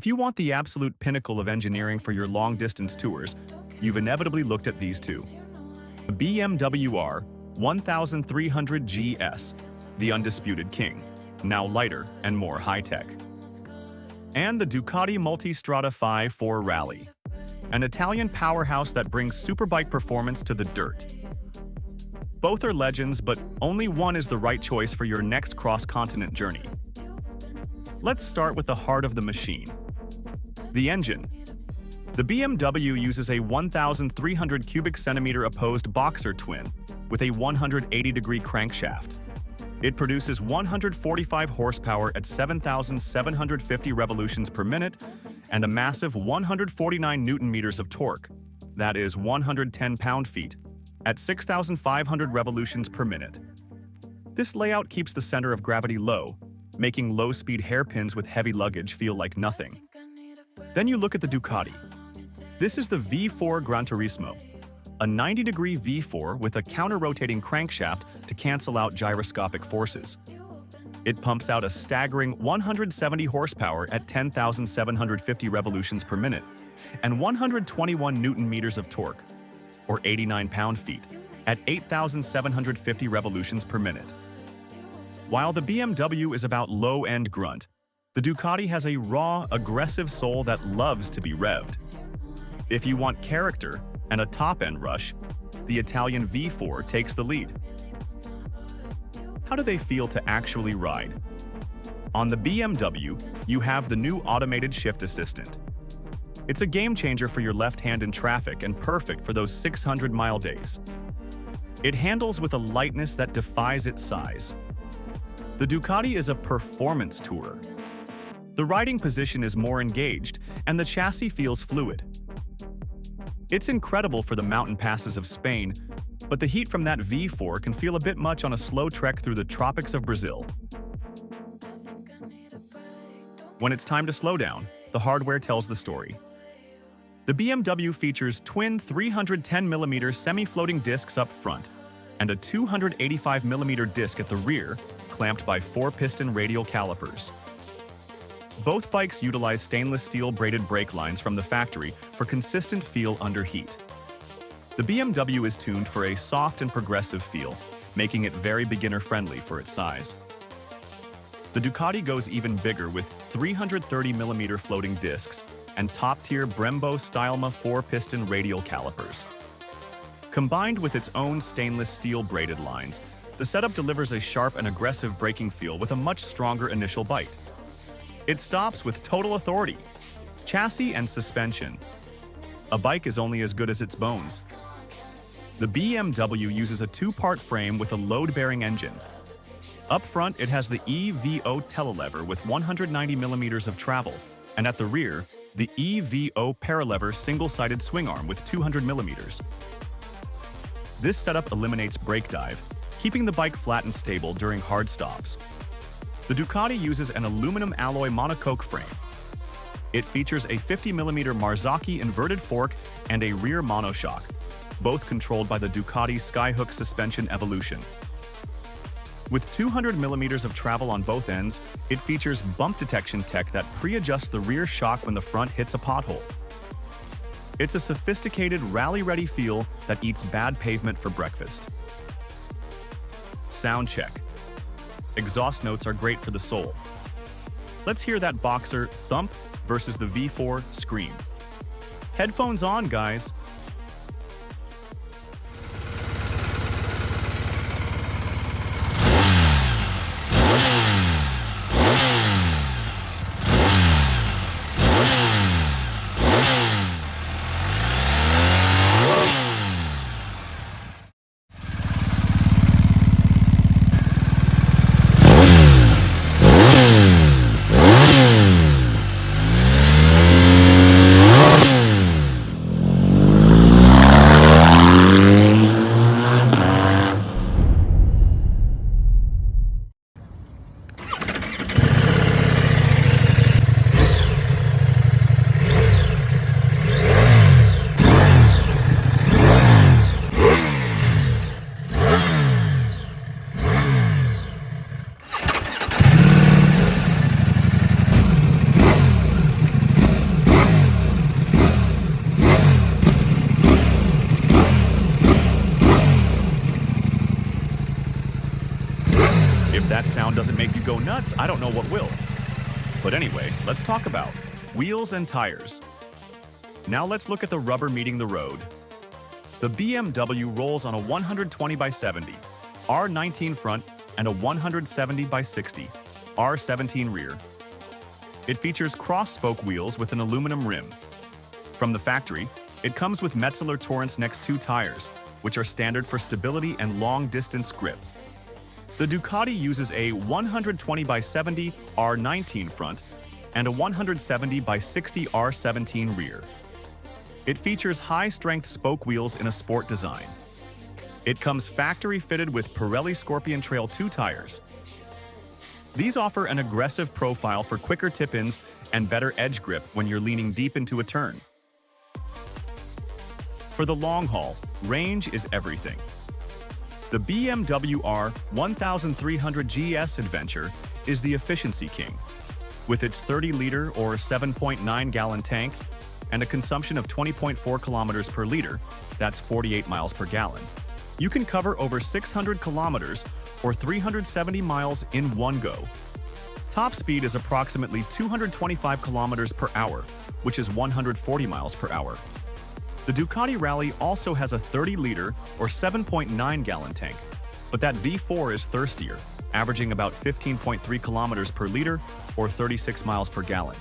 If you want the absolute pinnacle of engineering for your long-distance tours, you've inevitably looked at these two. The BMW R 1300 GS, the undisputed king, now lighter and more high-tech. And the Ducati Multistrada V4 Rally, an Italian powerhouse that brings superbike performance to the dirt. Both are legends, but only one is the right choice for your next cross-continent journey. Let's start with the heart of the machine. The engine. The BMW uses a 1,300 cubic centimeter opposed boxer twin with a 180-degree crankshaft. It produces 145 horsepower at 7,750 revolutions per minute and a massive 149 newton-meters of torque, that is 110 pound-feet, at 6,500 revolutions per minute. This layout keeps the center of gravity low, making low-speed hairpins with heavy luggage feel like nothing. Then you look at the Ducati. This is the V4 Gran Turismo, a 90-degree V4 with a counter-rotating crankshaft to cancel out gyroscopic forces. It pumps out a staggering 170 horsepower at 10,750 revolutions per minute and 121 newton-meters of torque, or 89 pound-feet, at 8,750 revolutions per minute. While the BMW is about low-end grunt, the Ducati has a raw, aggressive soul that loves to be revved. If you want character and a top-end rush, the Italian V4 takes the lead. How do they feel to actually ride? On the BMW, you have the new automated shift assistant. It's a game-changer for your left hand in traffic and perfect for those 600-mile days. It handles with a lightness that defies its size. The Ducati is a performance tourer. The riding position is more engaged, and the chassis feels fluid. It's incredible for the mountain passes of Spain, but the heat from that V4 can feel a bit much on a slow trek through the tropics of Brazil. When it's time to slow down, the hardware tells the story. The BMW features twin 310mm semi-floating discs up front and a 285mm disc at the rear, clamped by 4-piston radial calipers. Both bikes utilize stainless steel braided brake lines from the factory for consistent feel under heat. The BMW is tuned for a soft and progressive feel, making it very beginner-friendly for its size. The Ducati goes even bigger with 330mm floating discs and top-tier Brembo Stylema 4-piston radial calipers. Combined with its own stainless steel braided lines, the setup delivers a sharp and aggressive braking feel with a much stronger initial bite. It stops with total authority. Chassis and suspension. A bike is only as good as its bones. The BMW uses a two-part frame with a load-bearing engine. Up front, it has the EVO telelever with 190mm of travel, and at the rear, the EVO paralever single-sided swing arm with 200mm. This setup eliminates brake dive, keeping the bike flat and stable during hard stops. The Ducati uses an aluminum alloy monocoque frame. It features a 50mm Marzocchi inverted fork and a rear monoshock, both controlled by the Ducati Skyhook suspension evolution. With 200mm of travel on both ends, it features bump detection tech that pre-adjusts the rear shock when the front hits a pothole. It's a sophisticated, rally-ready feel that eats bad pavement for breakfast. Sound check. Exhaust notes are great for the soul. Let's hear that boxer thump versus the V4 scream. Headphones on, guys. nuts, I don't know what will. But anyway, let's talk about wheels and tires. Now let's look at the rubber meeting the road. The BMW rolls on a 120/70 R19 front and a 170/60 R17 rear. It features cross-spoke wheels with an aluminum rim. From the factory, it comes with Metzeler Torrance Next 2 tires, which are standard for stability and long-distance grip. The Ducati uses a 120/70 R19 front and a 170/60 R17 rear. It features high-strength spoke wheels in a sport design. It comes factory-fitted with Pirelli Scorpion Trail 2 tires. These offer an aggressive profile for quicker tip-ins and better edge grip when you're leaning deep into a turn. For the long haul, range is everything. The BMW R 1300 GS Adventure is the efficiency king. With its 30-liter or 7.9-gallon tank and a consumption of 20.4 kilometers per liter, that's 48 miles per gallon, you can cover over 600 kilometers or 370 miles in one go. Top speed is approximately 225 kilometers per hour, which is 140 miles per hour. The Ducati Rally also has a 30-liter or 7.9-gallon tank, but that V4 is thirstier, averaging about 15.3 kilometers per liter or 36 miles per gallon.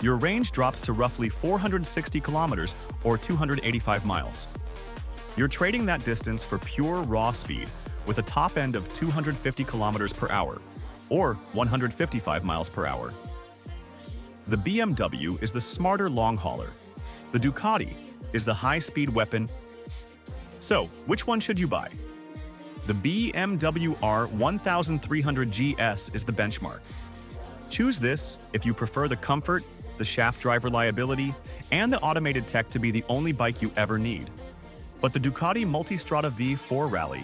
Your range drops to roughly 460 kilometers or 285 miles. You're trading that distance for pure raw speed with a top end of 250 kilometers per hour or 155 miles per hour. The BMW is the smarter long hauler. The Ducati is the high-speed weapon. So, which one should you buy? The BMW R 1300 GS is the benchmark. Choose this if you prefer the comfort, the shaft drive reliability, and the automated tech to be the only bike you ever need. But the Ducati Multistrada V4 Rally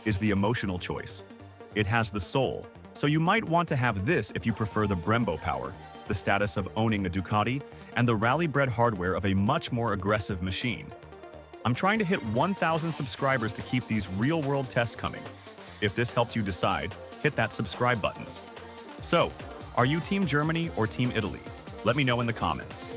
is the emotional choice. It has the soul, so you might want to have this if you prefer the Brembo power, the status of owning a Ducati, and the rally-bred hardware of a much more aggressive machine. I'm trying to hit 1,000 subscribers to keep these real-world tests coming. If this helped you decide, hit that subscribe button. So, are you Team Germany or Team Italy? Let me know in the comments.